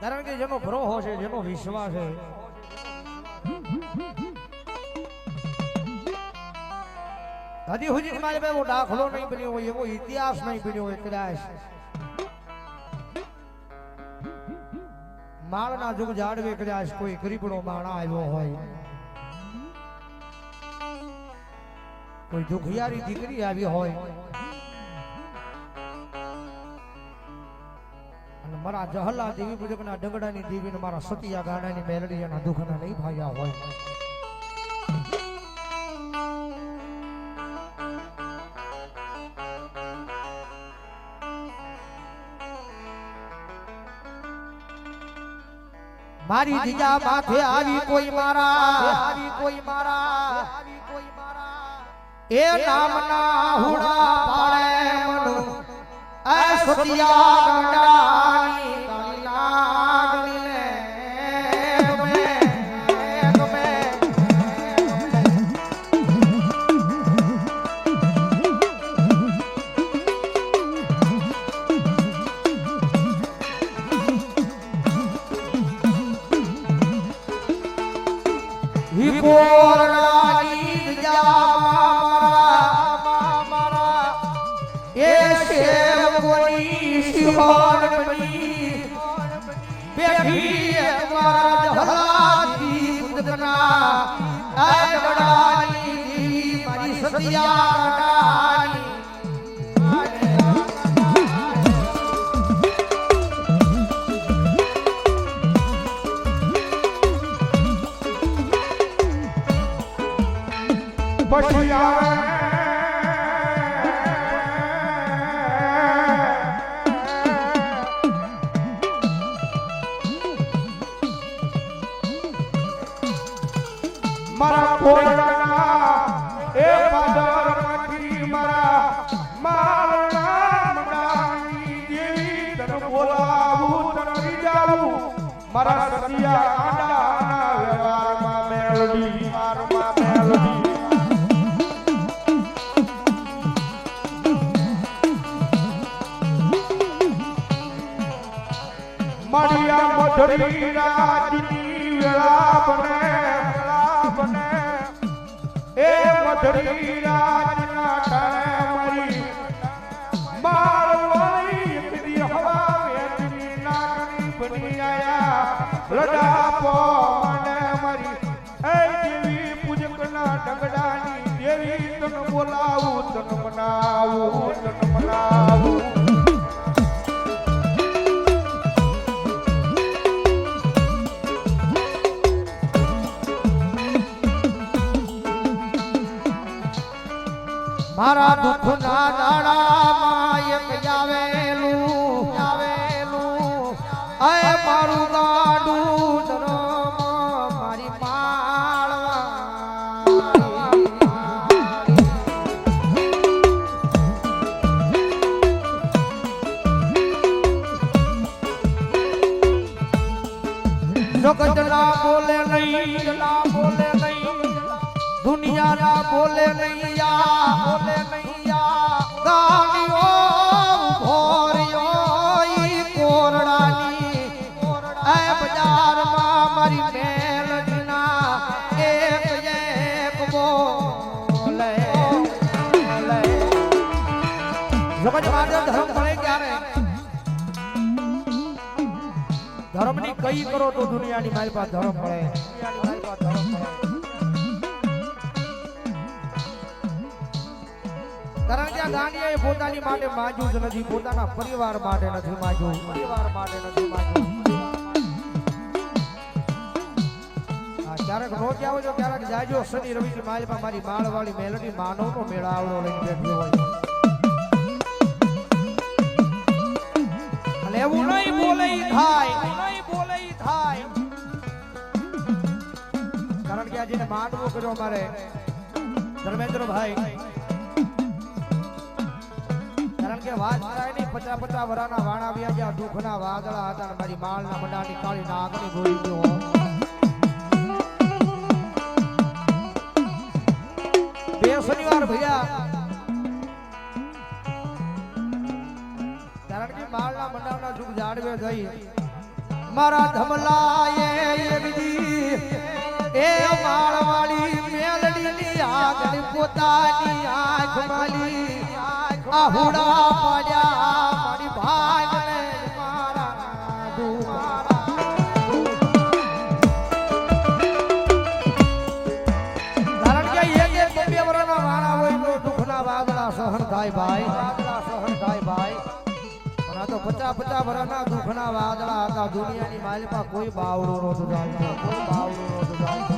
કારણ કે જેનો ભરોહો છે, જેનો વિશ્વાસ છે, હજી સુધી મારી પાસે એવો દાખલો નહીં બન્યો હોય, એવો ઇતિહાસ નહીં બન્યો હોય કદાચ માળના જુગ જાડવે કદાચ કોઈ ગરીબનો માણા આવ્યો હોય, કોઈ દુખિયારી દીકરી આવી હોય અને મારા જહલા દેવી પૂજકના ડગડાની દેવીને મારા સતિયા ગાડાની મેલડી એના દુઃખના નહીં ભાગ્યા હોય. મારી જીજા માથે આવી કોઈ મારા એ નામના હુડા પાડે મન એ સતિયા ગાડાની કાળી નાગણી મારા કોરડાના એ પાદરમાંથી મારા માળના મડાની દેવી તને બોલાવું તને રીજાવું મારા સતિયા આડાના વ્યવહારમાં મેલડી મારિયા મધરી રાજની વેળા બને એ મધરી રાજના ટાણે મારી માળવાળી એકદી હવા વેચની નાગણી બની આયા લડાપો મને મારી એ દેવી પૂજકના ડગડાની દેવી તને બોલાવું તને મનાવું મારા દુઃખના દાડામાં એક આવેલું એ મારું ગાડું ધરમ મારી જગતના બોલે નહીં દુનિયાના બોલે નહીં ધર્મ ની કઈ કરો તો દુનિયાની મારી પાસે ધર્મ મળે. કારણ કે આ ગાંડિયાએ પોતાની માટે માંગ્યું જ નથી, પોતાના પરિવાર માટે નથી માંગ્યું. ક્યારેક નો જાવ છો, ક્યારેક જાજો શનિ રવિ માલમાં મારી માળવાળી મેલડી માનવનો મેળાવડો લઈને બેઠી હોય. અને એવું નહીં બોલે થાય, કારણ કે આ જેને માનવું કર્યો મારે ધર્મેન્દ્રભાઈ, કારણ કે વાત થાય નહીં 50 વરાના વાણા વ્યા જ્યાં દુઃખના વાદળા હતા, મારી માળના મંડાની કાળી નાગની ગોળી ગયો. બે શનિવાર ભૈયા, કારણ કે માળના મંડાવના જુગ જાડવે ગઈ મારા ધમલા એ વિધિ એ માળવાળી મેલડીની આગળ પોતાની આંખ માલી આહુડા પાડ્યા મારી ભાગને મારા કારણ કે એક બે વર્ષના વાણા હોય તો દુઃખના વાદળા સહન થાય ભાઈ વાદળા સહન થાય ભાઈ પણ આ તો 50 વર્ષના દુઃખના વાદળા હતા દુનિયાની માલિપા કોઈ બાવડો નહોતો ચાલતો કોઈ બાવડો નહોતો ચાલતો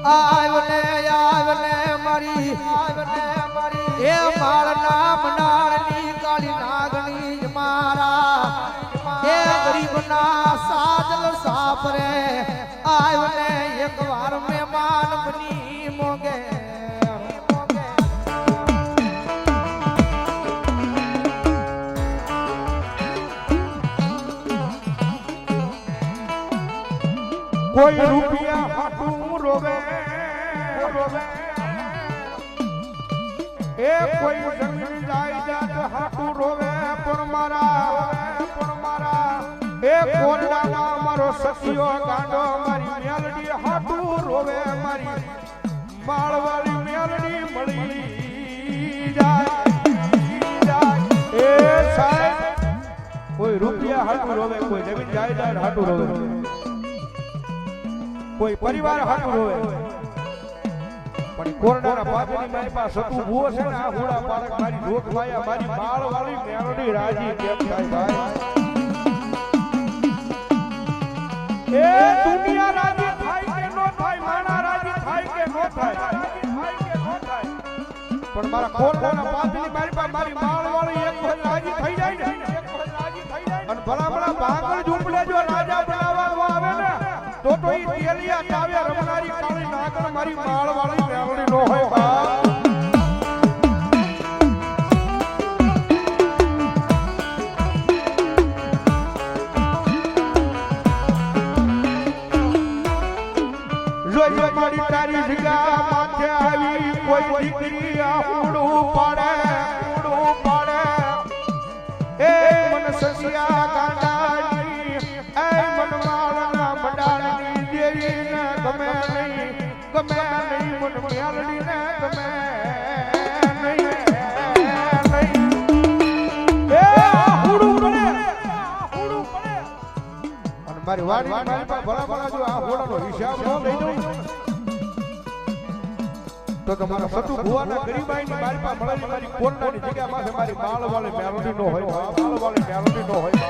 આવને મારી એ માળના મનાળની કાળી નાગણી મારા એ ગરીબના સાજલ સાપરે આવને એકવાર મહેમાન બની મોગે કોઈ રૂપિયા હાટું રોવે એ કોઈ જમીન જાયદાદ હાટું રોવે પણ મારા એ કોરડામાં મારો સખિયો ગાંડો મારી મેલડી હાટું રોવે મારી માળવાળી મેલડી મળી જાય એ સાહેબ કોઈ રૂપિયા હાટું રોવે કોઈ જમીન જાયદાદ હાટું રોવે કોઈ પરિવાર હાટું રોવે પણ કોરડાના પાદરની મારી પાસે સતું ભૂવો છે ને આ હુડા પારક મારી ઢોક માયા મારી માળવાળી મેલડી રાજી કેમ થાય ભાઈ એ દુનિયા રાજી થાય કે નો થાય માણા રાજી થાય કે નો થાય પણ મારા કોરડાના પાદરની મારી પાસે મારી માળવાળી એક વખત રાજી થઈ જાય ને અને ભલા ભાગળ ઝૂંપડે જો રાજા બનાવવાનો આવે ને તો ઈ તેલિયા ચાવે રમનારી કાળી નાગણ મારી માળવાળી મેલડી નો હોય બા જોઈ મારી તારી જગ્યા માથે આવી કોઈ દીકરી આહુડું પાડે એ મન સસિયા ગાંડાની એ મન માળના મંડાળની દેવીને ગમે નહીં મન મેલડીને ગમે નહીં એ આહુડું પડે અને મારી વાડી મારી પાસે ભલા જો આ હોડાનો હિસાબ ન લઈ દઉં તો તમારા સતુ ભુવાના ગરીબાઈની મારી પાસે મળેલી મારી કોરડાની જગ્યા પાસે મારી માળવાળી મેલડી નો હોય માળવાળી મેલડી નો હોય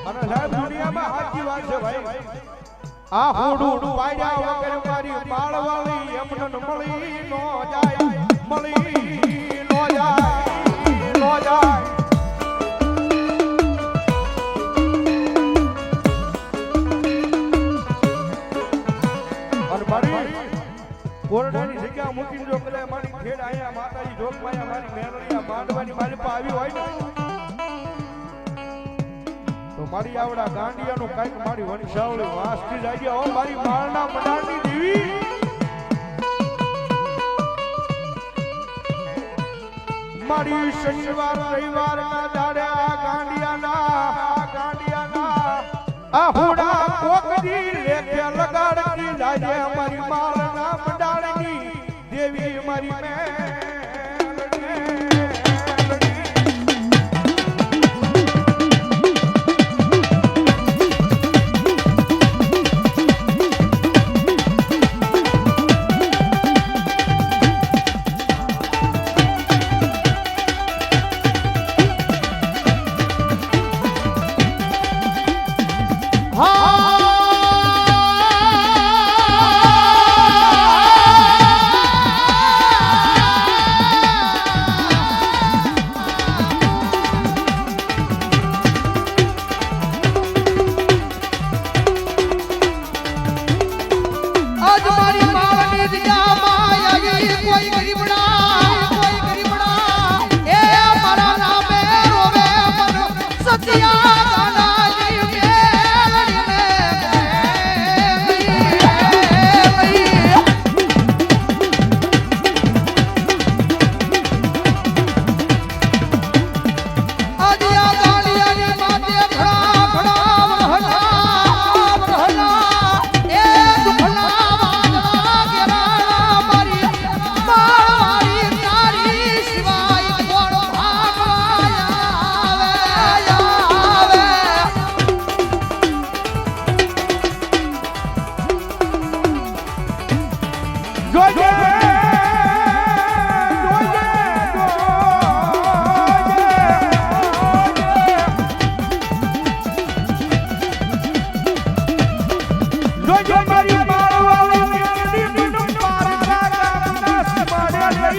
અને સાહેબ દુનિયામાં સાચી વાત છે ભાઈ આ હોડું પાડ્યા વગર મારી માળવાળી એમને મળી નો જાય મળી નો જાય અને મારી કોરડાની જગ્યા મૂકીને જો કદાચ મારી ખેડ આયા માતાજી જોગમાયા મારી મેલડીયા માંડવાની મારી પાસે આવી હોય ને તો મારી આવડા ગાંડિયાનું કાંઈક મારી વંશાવળી વાસથી જાય ગયા હો મારી માળના મંડાળની દેવી મારી શનિવાર રવિવારના દાડે આ ગાંડિયાના આહુડા કોકડી લેખે લગાડતી લાજે મારી માળના મંડાળની દેવી મારી હા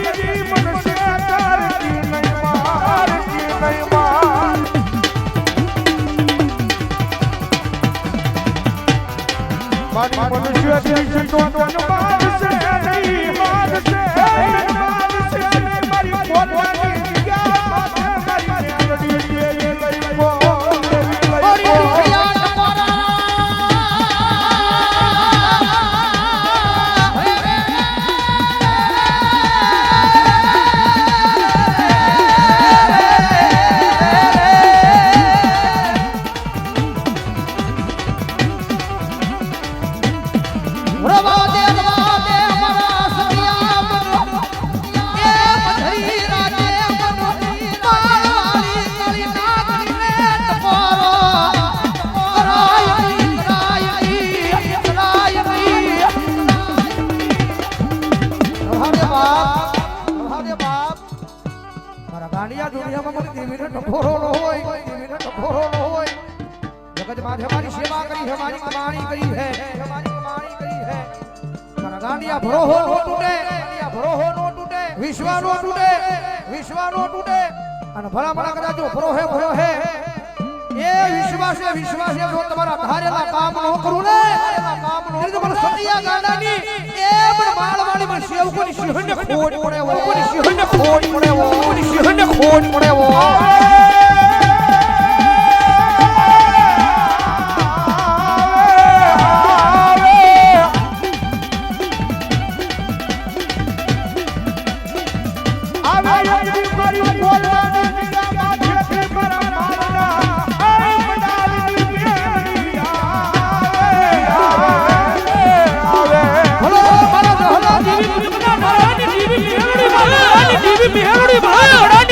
કદી મનસે કરતી નહીં મારતી નહીં માર મારી મનુષ્ય દિલ તો મારશે નહીં મારશે મારી પોતાની જગ્યા માથે મારી મેલડી લઈ ગયો દુનિયામાં મને દેવીને ટકોરો ન હોય દેવીને ટકોરો ન હોય જગત માથે મારી સેવા કરી છે મારી કમાણી કરી છે મારી કમાણી કરી છે મારા ગાંડિયા ભરોહો નો તૂટે ગાંડિયા ભરોહો નો તૂટે વિશ્વા નો તૂટે અને ભલા ભલા કદાચ જો ભરોહે એ વિશ્વાસે જો તમારા ધારેલા કામ ન કરું ને કામ નો તો મને સતિયા ગાંડાની એ પણ માળવાળી મને સેવકોની સિંહને ખોટ પડે કોની સિંહને ખોટ પડે કોની સિંહને ખોટ પડે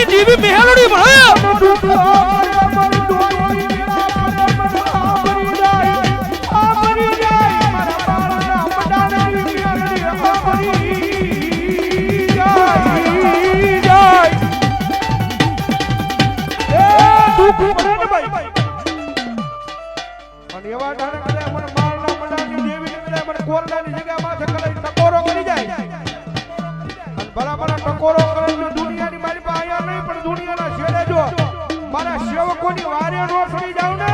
દેવી મેલડી ભાઈ ટકોરો કરે દુનિયાની મારી પાસે નહીં પણ દુનિયાના છેડે જો મારા સેવકોની વારે નો થઈ જાવ ને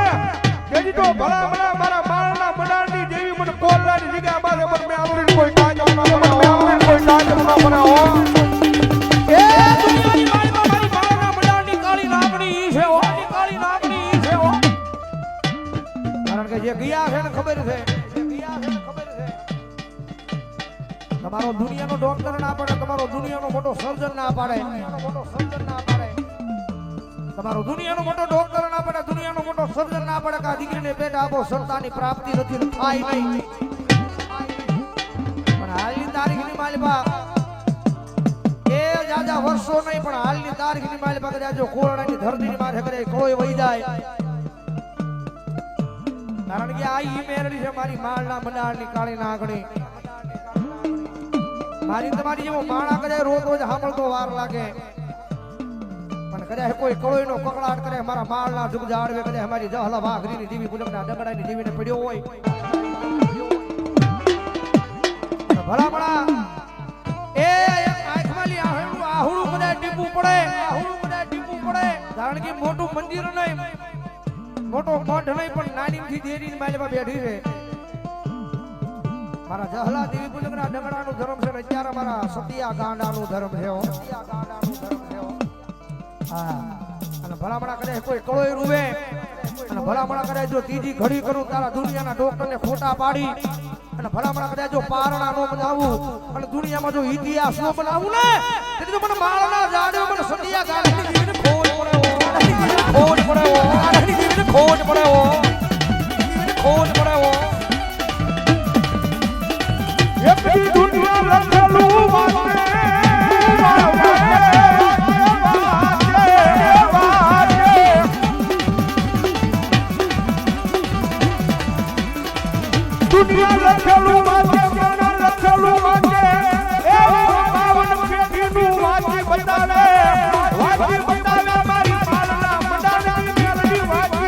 તેથી તો ભલા ભલા મારા માળના મંડાણની દેવી મને કોરલાની જગ્યા પાસે મને મે આવડી કોઈ કાજ ન મને મે આવડી કોઈ કાજ ન મને હો એ દુનિયાની મારી માળના મંડાણની કાળી નાગણી છે હો કાળી નાગણી છે હો કારણ કે જે ગયા છે ને ખબર છે તમારો દુનિયાનો ડોક્ટર ના પાડે તમારો દુનિયાનો મોટો સર્જન ના પાડે તમારો દુનિયાનો મોટો ડોક્ટર ના પાડે દુનિયાનો મોટો સર્જન ના પાડે કે આ દીકરીને પેટ આપો સંતાનની પ્રાપ્તિ નથી થાય નહીં પણ હાલની તારીખની માલિપા એ જાજા વર્ષો નહીં પણ હાલની તારીખની માલિપા કદાચ જો કોરડાની ધરતીની માથે કદાચ કોઈ વહી જાય કારણ કે આ ઈ મેરડી છે મારી માળના મંડાળની કાળી નાગણી મારી તમારી જેવો માણા કરે રોજ સાંભળતો વાર લાગે પણ કદાચ કોઈ કળોઈનો કકળાટ કરે મારા માળના જુગ જાળવે કદાચ અમારી જહલા વાઘરીની જીવી પુલકના ડગડાની જીવીને પડ્યો હોય ભલા ભલા એ આંખમાંલી આહુડું કદાચ ટીપું પડે કારણ કે મોટું મંદિર નહીં મોટો મઠ નહીં પણ નાનીથી દેરીની માલિપા બેઠી છે મારા જહલા દેવી પૂજકના ડગડાનું ધર્મ છે અત્યારે મારા સતિયા ગાંડાનું ધર્મ છે હા અને ભલામણા કરે કોઈ કળોઈ રૂવે અને ભલામણા કરે જો ત્રીજી ઘડી કરું તારા દુનિયાના ડોક્ટરને ખોટા પાડી અને ભલામણા કરે જો પારણા નો બનાવું અને દુનિયામાં જો ઇતિહાસ નો બનાવું ને તેથી તો મને માળના જાડે મને સતિયા ગાંડાની જીવને ખોટ પડે એકલી દુનિયા લખેલું વાતે દુનિયા લખેલું વાતે લખેલું વાતે એ પાવન પેટીનું વાતે બતાવે મારી માળના મંડાળની મેલડી વાતે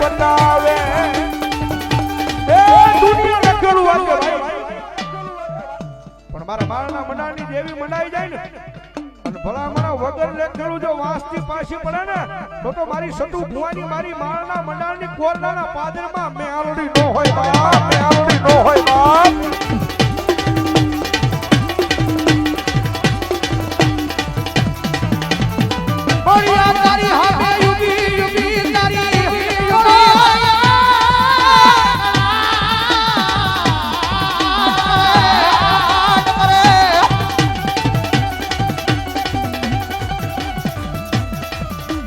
બતાવે એ દુનિયા લખેલું વાતે પણ મારા માળના મંડાળની દેવી મનાઈ જાય ને અને ભલા મારા વગર લેખેલું જો વાંસથી પાછી પડે ને તો મારી સટુ ભુવાની મારી માળના મંડાળની કોરડાના પાદરમાં મેઆલડી નો હોય બાપ, મેઆલડી નો હોય બાપ. ઓડિયા તારી હાથે યુગી યુગી તારી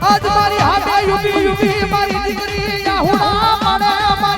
આજ મારી હાથે યુગી યુગી મારી દીકરી યાહુડા મને